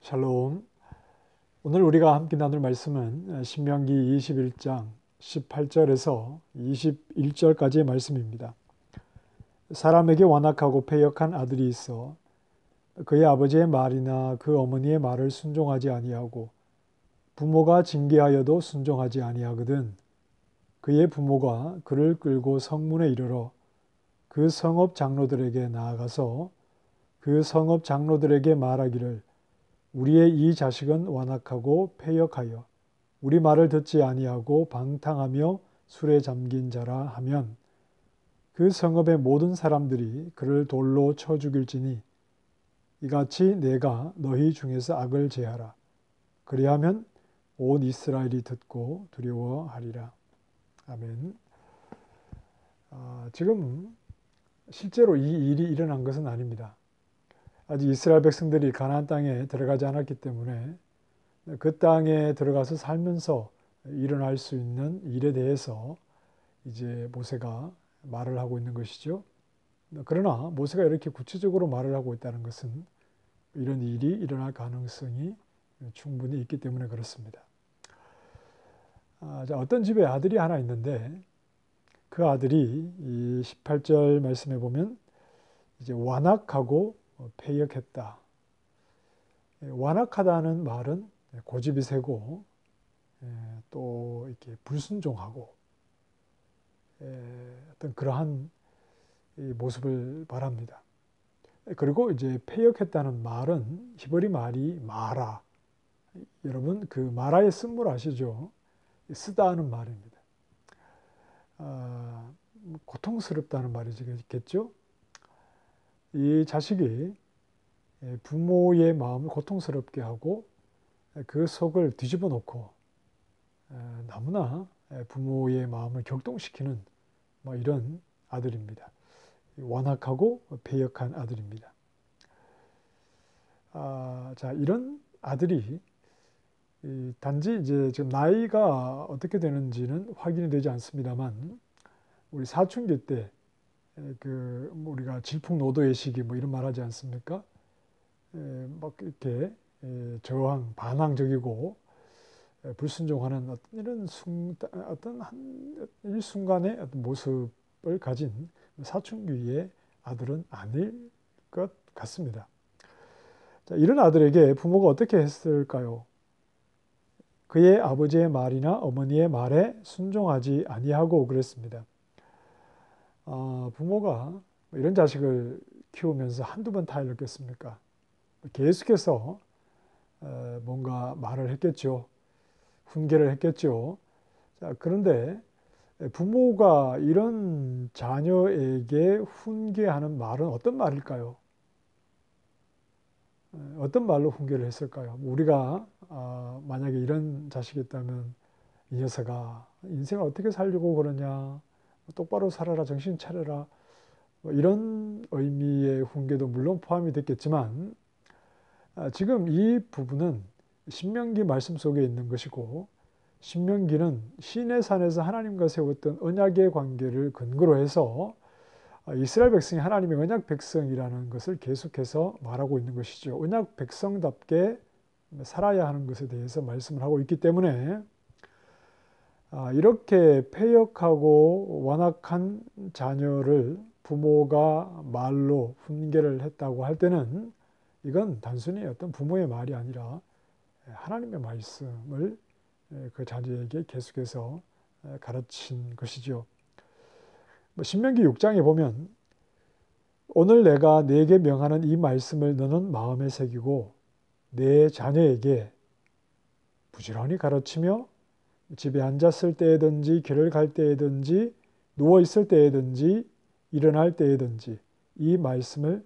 샬롬. 오늘 우리가 함께 나눌 말씀은 신명기 21장 18절에서 21절까지의 말씀입니다. 사람에게 완악하고 패역한 아들이 있어 그의 아버지의 말이나 그 어머니의 말을 순종하지 아니하고 부모가 징계하여도 순종하지 아니하거든 그의 부모가 그를 끌고 성문에 이르러 그 성읍 장로들에게 나아가서 그 성읍 장로들에게 말하기를 우리의 이 자식은 완악하고 패역하여 우리 말을 듣지 아니하고 방탕하며 술에 잠긴 자라 하면 그 성읍의 모든 사람들이 그를 돌로 쳐 죽일지니 이같이 내가 너희 중에서 악을 제하라. 그리하면 온 이스라엘이 듣고 두려워하리라. 아멘. 지금 실제로 이 일이 일어난 것은 아닙니다. 아직 이스라엘 백성들이 가나안 땅에 들어가지 않았기 때문에 그 땅에 들어가서 살면서 일어날 수 있는 일에 대해서 이제 모세가 말을 하고 있는 것이죠. 그러나 모세가 이렇게 구체적으로 말을 하고 있다는 것은 이런 일이 일어날 가능성이 충분히 있기 때문에 그렇습니다. 어떤 집에 아들이 하나 있는데 그 아들이 이 18절 말씀에 보면 이제 완악하고 패역했다. 완악하다는 말은 고집이 세고 또 이렇게 불순종하고 어떤 그러한 모습을 말합니다. 그리고 이제 패역했다는 말은 히브리 말이 마라. 여러분 그 마라의 쓴물 아시죠? 쓰다는 말입니다. 고통스럽다는 말이겠죠? 이 자식이 부모의 마음을 고통스럽게 하고 그 속을 뒤집어 놓고 너무나 부모의 마음을 격동시키는 이런 아들입니다. 완악하고 패역한 아들입니다. 이런 아들이 단지 이제 지금 나이가 어떻게 되는지는 확인이 되지 않습니다만 우리 사춘기 때 우리가 질풍노도의 시기 이런 말 하지 않습니까? 막 이렇게 저항, 반항적이고 불순종하는 이런 어떤 일순간의 어떤 모습을 가진 사춘기의 아들은 아닐 것 같습니다. 이런 아들에게 부모가 어떻게 했을까요? 그의 아버지의 말이나 어머니의 말에 순종하지 아니하고 그랬습니다. 부모가 이런 자식을 키우면서 한두 번 타일렀겠습니까? 계속해서 뭔가 말을 했겠죠. 훈계를 했겠죠. 그런데 부모가 이런 자녀에게 훈계하는 말은 어떤 말일까요? 어떤 말로 훈계를 했을까요? 우리가 만약에 이런 자식이 있다면 이 녀석아 인생을 어떻게 살려고 그러냐, 똑바로 살아라, 정신 차려라, 이런 의미의 훈계도 물론 포함이 됐겠지만 지금 이 부분은 신명기 말씀 속에 있는 것이고 신명기는 시내산에서 하나님과 세웠던 언약의 관계를 근거로 해서 이스라엘 백성이 하나님의 언약 백성이라는 것을 계속해서 말하고 있는 것이죠. 언약 백성답게 살아야 하는 것에 대해서 말씀을 하고 있기 때문에 이렇게 패역하고 완악한 자녀를 부모가 말로 훈계를 했다고 할 때는 이건 단순히 어떤 부모의 말이 아니라 하나님의 말씀을 그 자녀에게 계속해서 가르친 것이죠. 신명기 6장에 보면 오늘 내가 네게 명하는 이 말씀을 너는 마음에 새기고 내 자녀에게 부지런히 가르치며 집에 앉았을 때에든지 길을 갈 때에든지 누워 있을 때에든지 일어날 때에든지 이 말씀을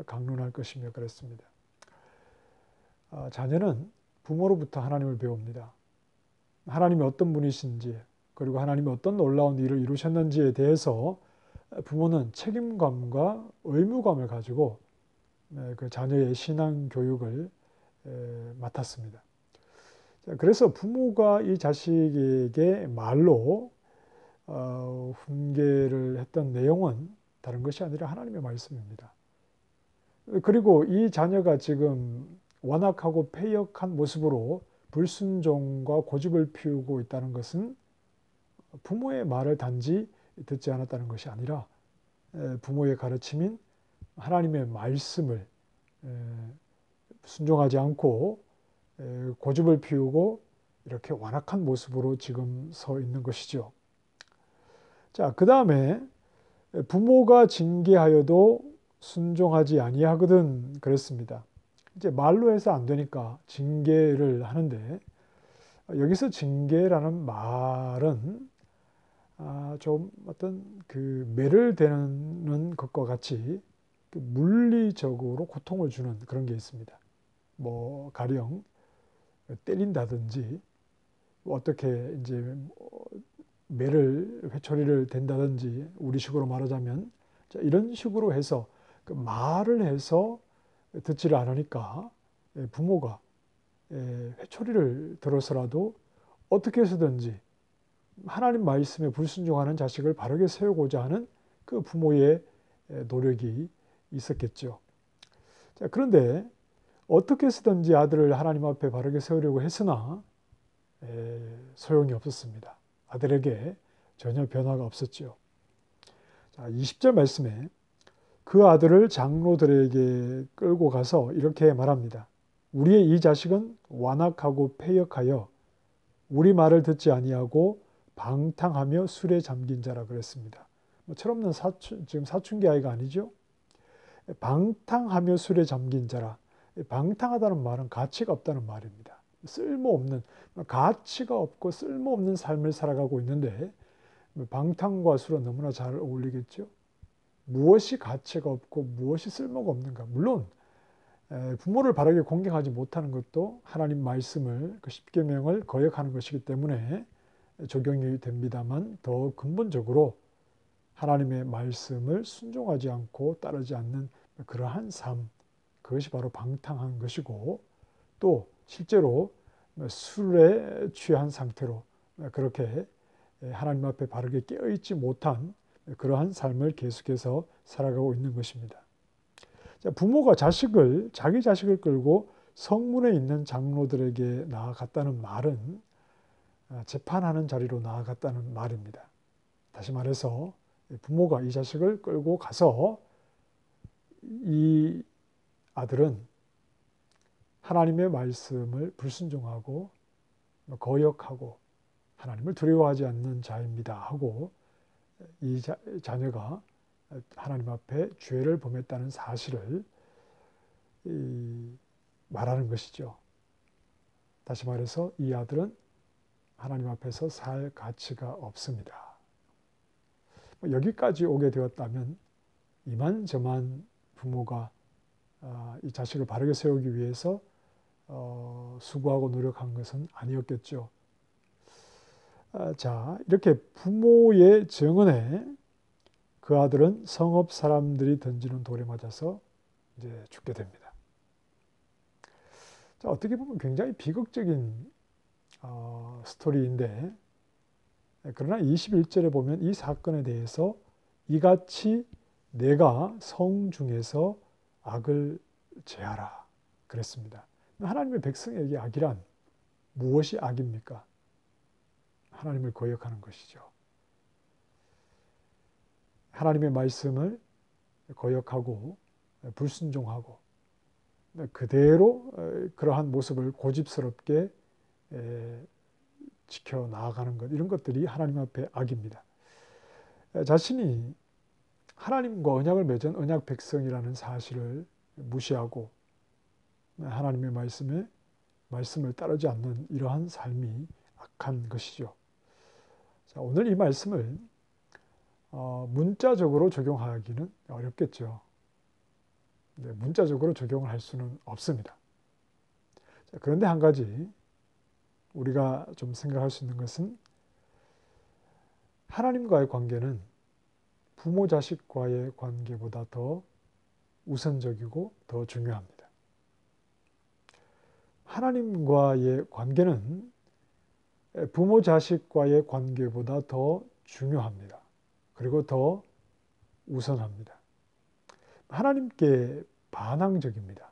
강론할 것이며 그랬습니다. 자녀는 부모로부터 하나님을 배웁니다. 하나님이 어떤 분이신지 그리고 하나님이 어떤 놀라운 일을 이루셨는지에 대해서 부모는 책임감과 의무감을 가지고 그 자녀의 신앙 교육을 맡았습니다. 그래서 부모가 이 자식에게 말로 훈계를 했던 내용은 다른 것이 아니라 하나님의 말씀입니다. 그리고 이 자녀가 지금 완악하고 패역한 모습으로 불순종과 고집을 피우고 있다는 것은 부모의 말을 단지 듣지 않았다는 것이 아니라 부모의 가르침인 하나님의 말씀을 순종하지 않고 고집을 피우고 이렇게 완악한 모습으로 지금 서 있는 것이죠. 자, 그 다음에 부모가 징계하여도 순종하지 아니하거든 그랬습니다. 이제 말로 해서 안 되니까 징계를 하는데, 여기서 징계라는 말은 좀 어떤 그 매를 대는 것과 같이 그 물리적으로 고통을 주는 그런 게 있습니다. 뭐 가령 때린다든지 어떻게 이제 매를 회초리를 댄다든지, 우리식으로 말하자면 이런 식으로 해서 그 말을 해서 듣지를 않으니까 부모가 회초리를 들어서라도 어떻게 해서든지 하나님 말씀에 불순종하는 자식을 바르게 세우고자 하는 그 부모의 노력이 있었겠죠. 자, 그런데 어떻게 해서든지 아들을 하나님 앞에 바르게 세우려고 했으나 소용이 없었습니다. 아들에게 전혀 변화가 없었죠. 자, 20절 말씀에 그 아들을 장로들에게 끌고 가서 이렇게 말합니다. 우리의 이 자식은 완악하고 패역하여 우리 말을 듣지 아니하고 방탕하며 술에 잠긴 자라 그랬습니다. 뭐 철없는 지금 사춘기 아이가 아니죠. 방탕하며 술에 잠긴 자라. 방탕하다는 말은 가치가 없다는 말입니다. 쓸모없는, 가치가 없고 쓸모없는 삶을 살아가고 있는데, 방탕과 술은 너무나 잘 어울리겠죠. 무엇이 가치가 없고 무엇이 쓸모가 없는가. 물론 부모를 바르게 공경하지 못하는 것도 하나님 말씀을, 그 십계명을 거역하는 것이기 때문에 적용이 됩니다만, 더 근본적으로 하나님의 말씀을 순종하지 않고 따르지 않는 그러한 삶, 그것이 바로 방탕한 것이고, 또 실제로 술에 취한 상태로 그렇게 하나님 앞에 바르게 깨어있지 못한 그러한 삶을 계속해서 살아가고 있는 것입니다. 부모가 자기 자식을 끌고 성문에 있는 장로들에게 나아갔다는 말은 재판하는 자리로 나아갔다는 말입니다. 다시 말해서 부모가 이 자식을 끌고 가서 이 아들은 하나님의 말씀을 불순종하고 거역하고 하나님을 두려워하지 않는 자입니다 하고, 이 자녀가 하나님 앞에 죄를 범했다는 사실을 말하는 것이죠. 다시 말해서 이 아들은 하나님 앞에서 살 가치가 없습니다. 여기까지 오게 되었다면 이만저만 부모가 이 자식을 바르게 세우기 위해서 수고하고 노력한 것은 아니었겠죠. 자, 이렇게 부모의 증언에 그 아들은 성읍 사람들이 던지는 돌에 맞아서 이제 죽게 됩니다. 자, 어떻게 보면 굉장히 비극적인 스토리인데, 그러나 21절에 보면 이 사건에 대해서 이같이 내가 성 중에서 악을 제하라 그랬습니다. 하나님의 백성에게 악이란 무엇이 악입니까? 하나님을 거역하는 것이죠. 하나님의 말씀을 거역하고 불순종하고 그대로 그러한 모습을 고집스럽게 지켜나가는 것, 이런 것들이 하나님 앞에 악입니다. 자신이 하나님과 언약을 맺은 언약 백성이라는 사실을 무시하고 하나님의 말씀을 따르지 않는 이러한 삶이 악한 것이죠. 자, 오늘 이 말씀을 문자적으로 적용하기는 어렵겠죠. 네, 문자적으로 적용을 할 수는 없습니다. 자, 그런데 한 가지 우리가 좀 생각할 수 있는 것은, 하나님과의 관계는 부모 자식과의 관계보다 더 우선적이고 더 중요합니다. 하나님과의 관계는 부모 자식과의 관계보다 더 중요합니다. 그리고 더 우선합니다. 하나님께 반항적입니다.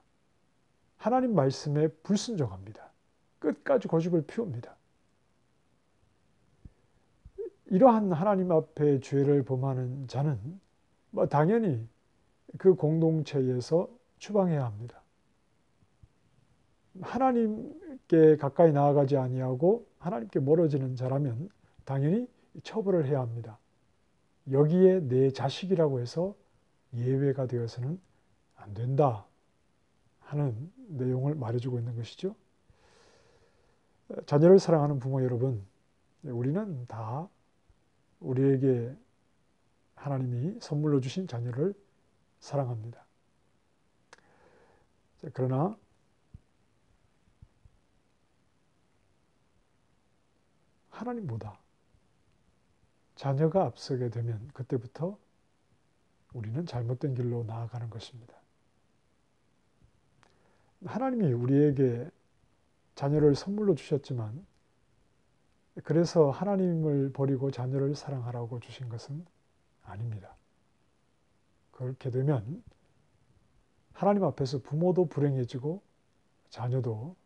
하나님 말씀에 불순종합니다. 끝까지 고집을 피웁니다. 이러한 하나님 앞에 죄를 범하는 자는 당연히 그 공동체에서 추방해야 합니다. 하나님께 가까이 나아가지 아니하고 하나님께 멀어지는 자라면 당연히 처벌을 해야 합니다. 여기에 내 자식이라고 해서 예외가 되어서는 안 된다 하는 내용을 말해주고 있는 것이죠. 자녀를 사랑하는 부모 여러분, 우리는 다 우리에게 하나님이 선물로 주신 자녀를 사랑합니다. 그러나 하나님보다 자녀가 앞서게 되면 그때부터 우리는 잘못된 길로 나아가는 것입니다. 하나님이 우리에게 자녀를 선물로 주셨지만 그래서 하나님을 버리고 자녀를 사랑하라고 주신 것은 아닙니다. 그렇게 되면 하나님 앞에서 부모도 불행해지고 자녀도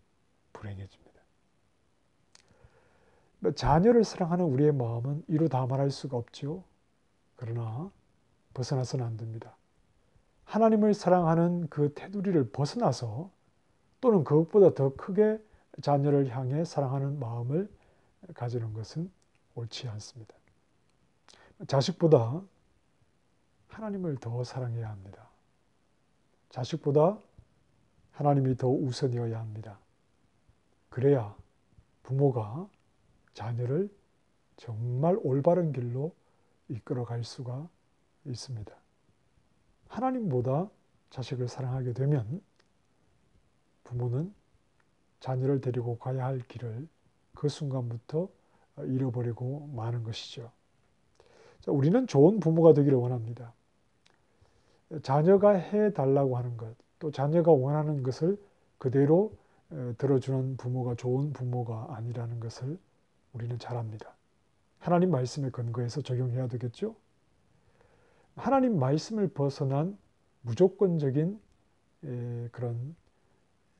불행해집니다. 자녀를 사랑하는 우리의 마음은 이루 다 말할 수가 없지요. 그러나 벗어나서는 안 됩니다. 하나님을 사랑하는 그 테두리를 벗어나서 또는 그것보다 더 크게 자녀를 향해 사랑하는 마음을 가지는 것은 옳지 않습니다. 자식보다 하나님을 더 사랑해야 합니다. 자식보다 하나님이 더 우선이어야 합니다. 그래야 부모가 자녀를 정말 올바른 길로 이끌어갈 수가 있습니다. 하나님보다 자식을 사랑하게 되면 부모는 자녀를 데리고 가야 할 길을 그 순간부터 잃어버리고 마는 것이죠. 자, 우리는 좋은 부모가 되기를 원합니다. 자녀가 해달라고 하는 것, 또 자녀가 원하는 것을 그대로 들어주는 부모가 좋은 부모가 아니라는 것을 우리는 잘 압니다. 하나님 말씀에 근거해서 적용해야 되겠죠? 하나님 말씀을 벗어난 무조건적인 그런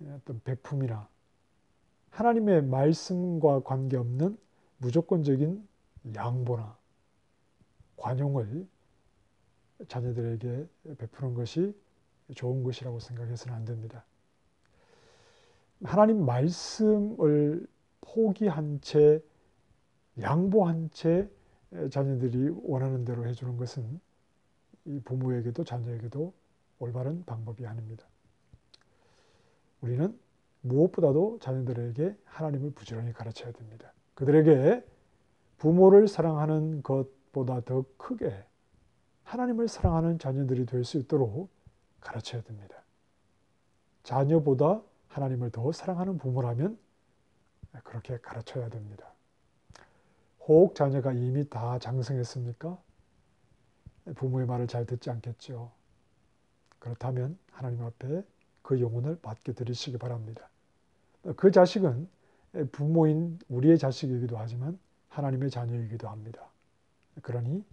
어떤 베품이나 하나님의 말씀과 관계없는 무조건적인 양보나 관용을 자녀들에게 베푸는 것이 좋은 것이라고 생각해서는 안 됩니다. 하나님 말씀을 포기한 채 양보한 채 자녀들이 원하는 대로 해주는 것은 이 부모에게도 자녀에게도 올바른 방법이 아닙니다. 우리는 무엇보다도 자녀들에게 하나님을 부지런히 가르쳐야 됩니다. 그들에게 부모를 사랑하는 것보다 더 크게 하나님을 사랑하는 자녀들이 될 수 있도록 가르쳐야 됩니다. 자녀보다 하나님을 더 사랑하는 부모라면 그렇게 가르쳐야 됩니다. 혹 자녀가 이미 다 장성했습니까? 부모의 말을 잘 듣지 않겠죠. 그렇다면 하나님 앞에 그 영혼을 맡겨드리시기 바랍니다. 그 자식은 부모인 우리의 자식이기도 하지만 하나님의 자녀이기도 합니다. 그러니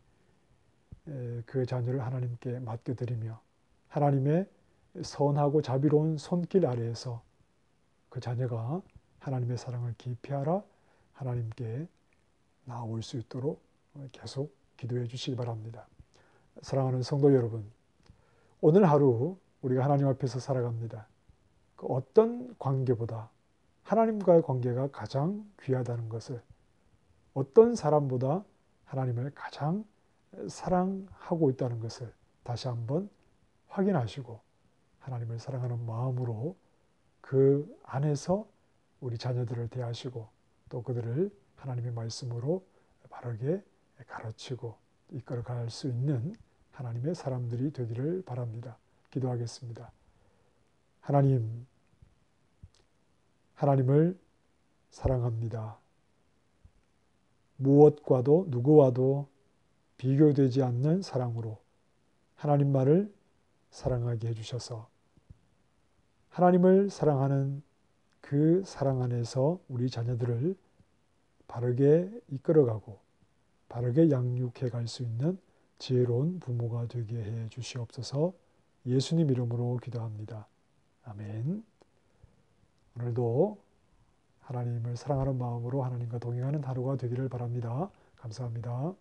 그 자녀를 하나님께 맡겨드리며 하나님의 선하고 자비로운 손길 아래에서 그 자녀가 하나님의 사랑을 깊이 알아 하나님께 나올 수 있도록 계속 기도해 주시기 바랍니다. 사랑하는 성도 여러분, 오늘 하루 우리가 하나님 앞에서 살아갑니다. 그 어떤 관계보다 하나님과의 관계가 가장 귀하다는 것을, 어떤 사람보다 하나님을 가장 사랑하고 있다는 것을 다시 한번 확인하시고 하나님을 사랑하는 마음으로 그 안에서 우리 자녀들을 대하시고 또 그들을 하나님의 말씀으로 바르게 가르치고 이끌어갈 수 있는 하나님의 사람들이 되기를 바랍니다. 기도하겠습니다. 하나님, 하나님을 사랑합니다. 무엇과도 누구와도 비교되지 않는 사랑으로 하나님만을 사랑하게 해주셔서 하나님을 사랑하는 그 사랑 안에서 우리 자녀들을 바르게 이끌어가고 바르게 양육해 갈 수 있는 지혜로운 부모가 되게 해 주시옵소서. 예수님 이름으로 기도합니다. 아멘. 오늘도 하나님을 사랑하는 마음으로 하나님과 동행하는 하루가 되기를 바랍니다. 감사합니다.